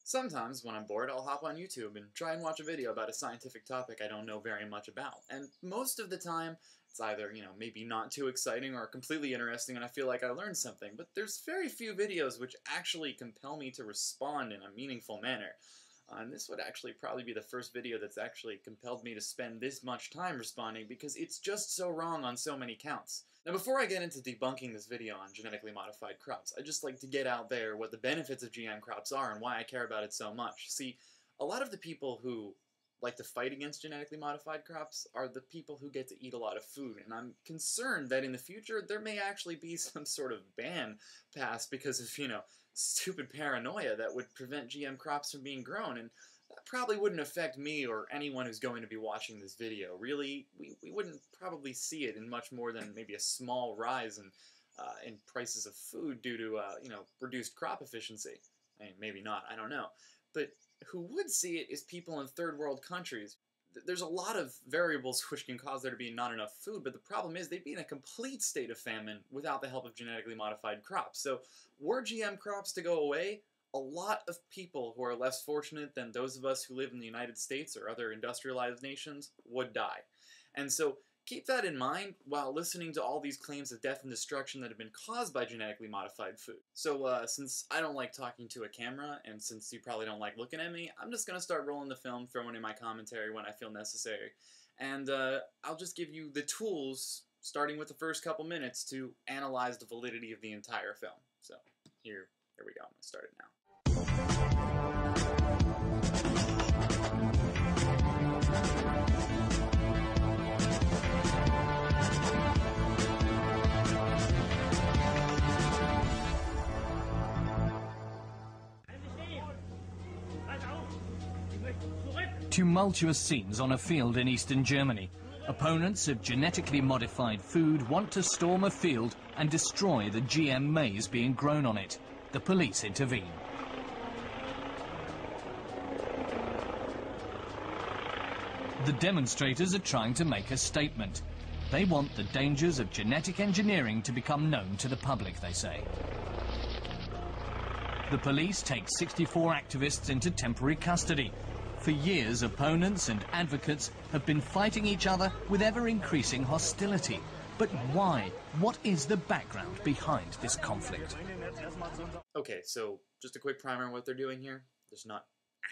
Sometimes, when I'm bored, I'll hop on YouTube and try and watch a video about a scientific topic I don't know very much about. And most of the time, it's either, maybe not too exciting or completely interesting and I feel like I learned something. But there's very few videos which actually compel me to respond in a meaningful manner. And this would actually probably be the first video that's actually compelled me to spend this much time responding because it's just so wrong on so many counts. Now before I get into debunking this video on genetically modified crops, I'd just like to get out there what the benefits of GM crops are and why I care about it so much. See, a lot of the people who like to fight against genetically modified crops are the people who get to eat a lot of food, and I'm concerned that in the future there may actually be some sort of ban passed because of, stupid paranoia that would prevent GM crops from being grown, and that probably wouldn't affect me or anyone who's going to be watching this video. Really, we wouldn't probably see it in much more than maybe a small rise in prices of food due to, reduced crop efficiency. I mean, maybe not, I don't know. But who would see it is people in third world countries. There's a lot of variables which can cause there to be not enough food, but the problem is they'd be in a complete state of famine without the help of genetically modified crops. So were GM crops to go away, a lot of people who are less fortunate than those of us who live in the United States or other industrialized nations would die. And so keep that in mind while listening to all these claims of death and destruction that have been caused by genetically modified food. So since I don't like talking to a camera, and since you probably don't like looking at me, I'm just going to start rolling the film, throwing in my commentary when I feel necessary. And I'll just give you the tools, starting with the first couple minutes, to analyze the validity of the entire film. So here we go. I'm going to start it now. Tumultuous scenes on a field in eastern Germany. Opponents of genetically modified food want to storm a field and destroy the GM maize being grown on it. The police intervene. The demonstrators are trying to make a statement. They want the dangers of genetic engineering to become known to the public, they say. The police take 64 activists into temporary custody. For years, opponents and advocates have been fighting each other with ever-increasing hostility. But why? What is the background behind this conflict? Okay, so just a quick primer on what they're doing here. There's not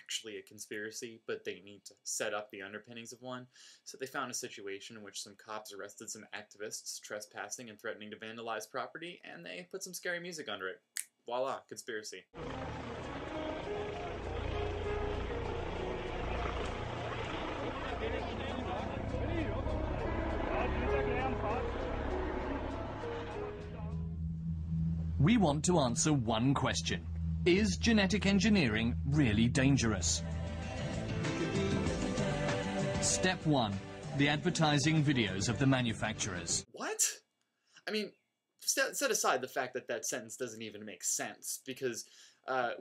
actually a conspiracy, but they need to set up the underpinnings of one. So they found a situation in which some cops arrested some activists trespassing and threatening to vandalize property, and they put some scary music under it. Voila, conspiracy. We want to answer one question. Is genetic engineering really dangerous? Step 1. The advertising videos of the manufacturers. What? I mean, set aside the fact that that sentence doesn't even make sense, because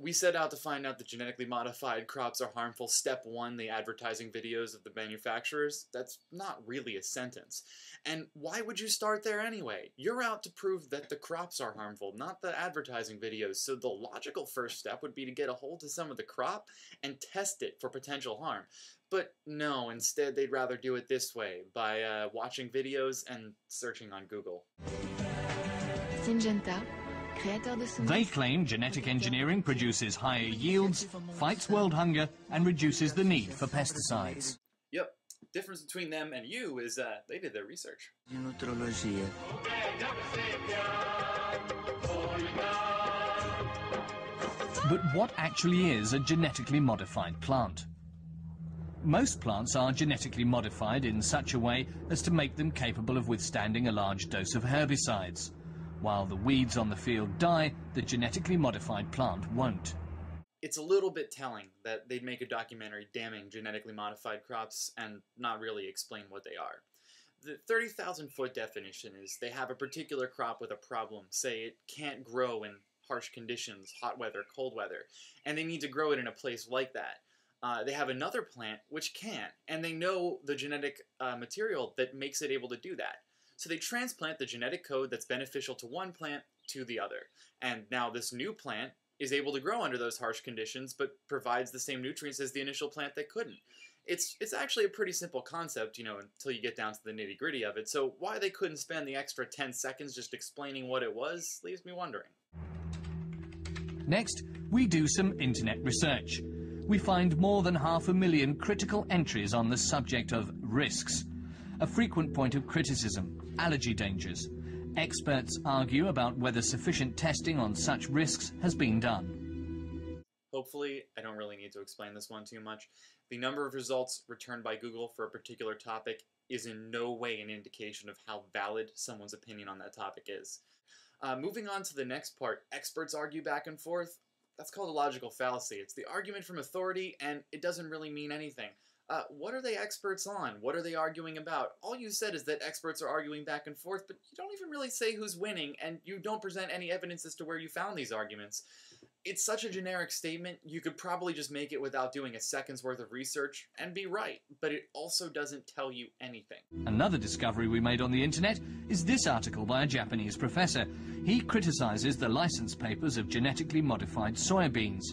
we set out to find out that genetically modified crops are harmful. Step 1, the advertising videos of the manufacturers. That's not really a sentence. And why would you start there anyway? You're out to prove that the crops are harmful, not the advertising videos. So the logical first step would be to get a hold of some of the crop and test it for potential harm. But no, instead they'd rather do it this way, by watching videos and searching on Google. They claim genetic engineering produces higher yields, fights world hunger, and reduces the need for pesticides. Yep. Difference between them and you is they did their research. But what actually is a genetically modified plant? Most plants are genetically modified in such a way as to make them capable of withstanding a large dose of herbicides. While the weeds on the field die, the genetically modified plant won't. It's a little bit telling that they'd make a documentary damning genetically modified crops and not really explain what they are. The 30,000-foot definition is they have a particular crop with a problem. Say it can't grow in harsh conditions, hot weather, cold weather, and they need to grow it in a place like that. They have another plant which can, and they know the genetic material that makes it able to do that. So they transplant the genetic code that's beneficial to one plant to the other. And now this new plant is able to grow under those harsh conditions, but provides the same nutrients as the initial plant that couldn't. It's actually a pretty simple concept, until you get down to the nitty-gritty of it. So why they couldn't spend the extra 10 seconds just explaining what it was leaves me wondering. Next, we do some internet research. We find more than 500,000 critical entries on the subject of risks, a frequent point of criticism, allergy dangers. Experts argue about whether sufficient testing on such risks has been done. Hopefully, I don't really need to explain this one too much. The number of results returned by Google for a particular topic is in no way an indication of how valid someone's opinion on that topic is. Moving on to the next part, experts argue back and forth. That's called a logical fallacy. It's the argument from authority, and it doesn't really mean anything. What are they experts on? What are they arguing about? All you said is that experts are arguing back and forth, but you don't even really say who's winning, and you don't present any evidence as to where you found these arguments. It's such a generic statement, you could probably just make it without doing a second's worth of research and be right, but it also doesn't tell you anything. Another discovery we made on the internet is this article by a Japanese professor. He criticizes the license papers of genetically modified soybeans.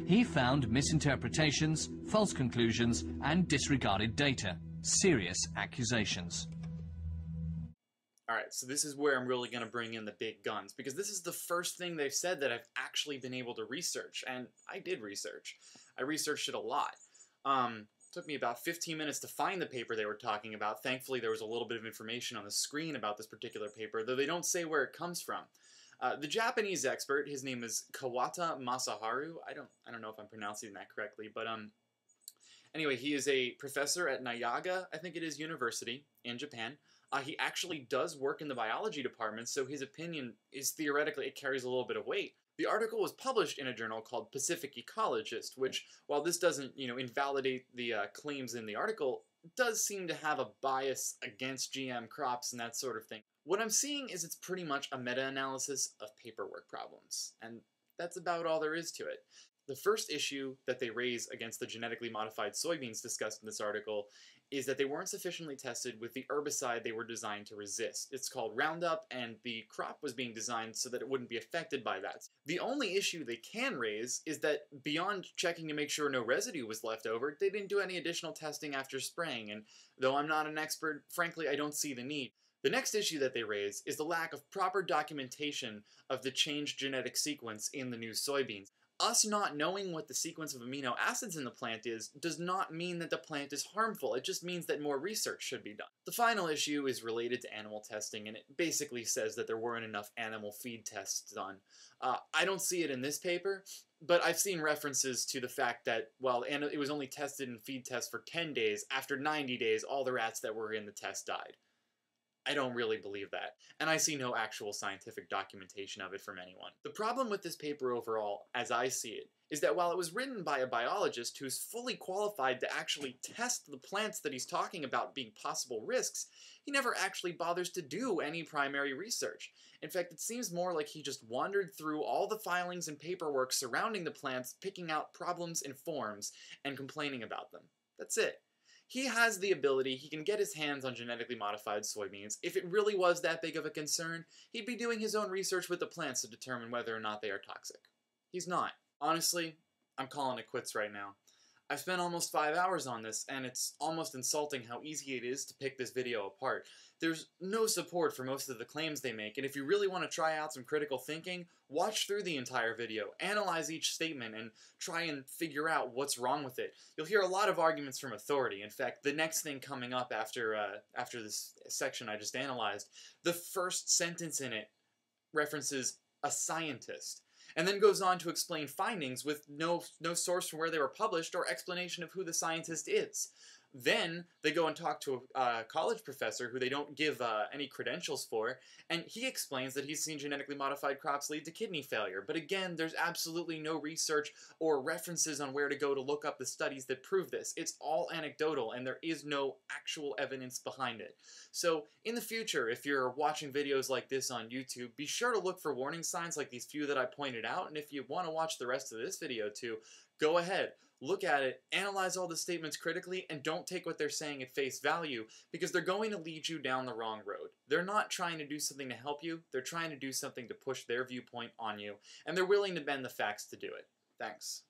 He found misinterpretations, false conclusions, and disregarded data. Serious accusations. Alright, so this is where I'm really going to bring in the big guns, because this is the first thing they've said that I've actually been able to research, and I did research. I researched it a lot. Took me about 15 minutes to find the paper they were talking about. Thankfully, there was a little bit of information on the screen about this particular paper, though they don't say where it comes from. The Japanese expert, his name is Kawata Masaharu. I don't know if I'm pronouncing that correctly, but anyway, he is a professor at Nyaga, I think it is, University in Japan. He actually does work in the biology department, so his opinion is theoretically, it carries a little bit of weight. The article was published in a journal called Pacific Ecologist, which, while this doesn't, invalidate the claims in the article, does seem to have a bias against GM crops and that sort of thing. What I'm seeing is it's pretty much a meta-analysis of paperwork problems, and that's about all there is to it. The first issue that they raise against the genetically modified soybeans discussed in this article is that they weren't sufficiently tested with the herbicide they were designed to resist. It's called Roundup, and the crop was being designed so that it wouldn't be affected by that. The only issue they can raise is that beyond checking to make sure no residue was left over, they didn't do any additional testing after spraying, and though I'm not an expert, frankly, I don't see the need. The next issue that they raise is the lack of proper documentation of the changed genetic sequence in the new soybeans. Us not knowing what the sequence of amino acids in the plant is does not mean that the plant is harmful. It just means that more research should be done. The final issue is related to animal testing, and it basically says that there weren't enough animal feed tests done. I don't see it in this paper, but I've seen references to the fact that, well, it was only tested in feed tests for 10 days. After 90 days, all the rats that were in the test died. I don't really believe that, and I see no actual scientific documentation of it from anyone. The problem with this paper overall, as I see it, is that while it was written by a biologist who's fully qualified to actually test the plants that he's talking about being possible risks, he never actually bothers to do any primary research. In fact, it seems more like he just wandered through all the filings and paperwork surrounding the plants, picking out problems in forms, and complaining about them. That's it. He has the ability, he can get his hands on genetically modified soybeans. If it really was that big of a concern, he'd be doing his own research with the plants to determine whether or not they are toxic. He's not. Honestly, I'm calling it quits right now. I've spent almost 5 hours on this, and it's almost insulting how easy it is to pick this video apart. There's no support for most of the claims they make, and if you really want to try out some critical thinking, watch through the entire video, analyze each statement, and try and figure out what's wrong with it. You'll hear a lot of arguments from authority. In fact, the next thing coming up after this section I just analyzed, the first sentence in it references a scientist, and then goes on to explain findings with no source from where they were published or explanation of who the scientist is. Then they go and talk to a college professor who they don't give any credentials for, and he explains that he's seen genetically modified crops lead to kidney failure. But again, there's absolutely no research or references on where to go to look up the studies that prove this. It's all anecdotal, and there is no actual evidence behind it. So in the future, if you're watching videos like this on YouTube, be sure to look for warning signs like these few that I pointed out, and if you want to watch the rest of this video too, Go ahead, look at it, analyze all the statements critically, and don't take what they're saying at face value, because they're going to lead you down the wrong road. They're not trying to do something to help you, they're trying to do something to push their viewpoint on you, and they're willing to bend the facts to do it. Thanks.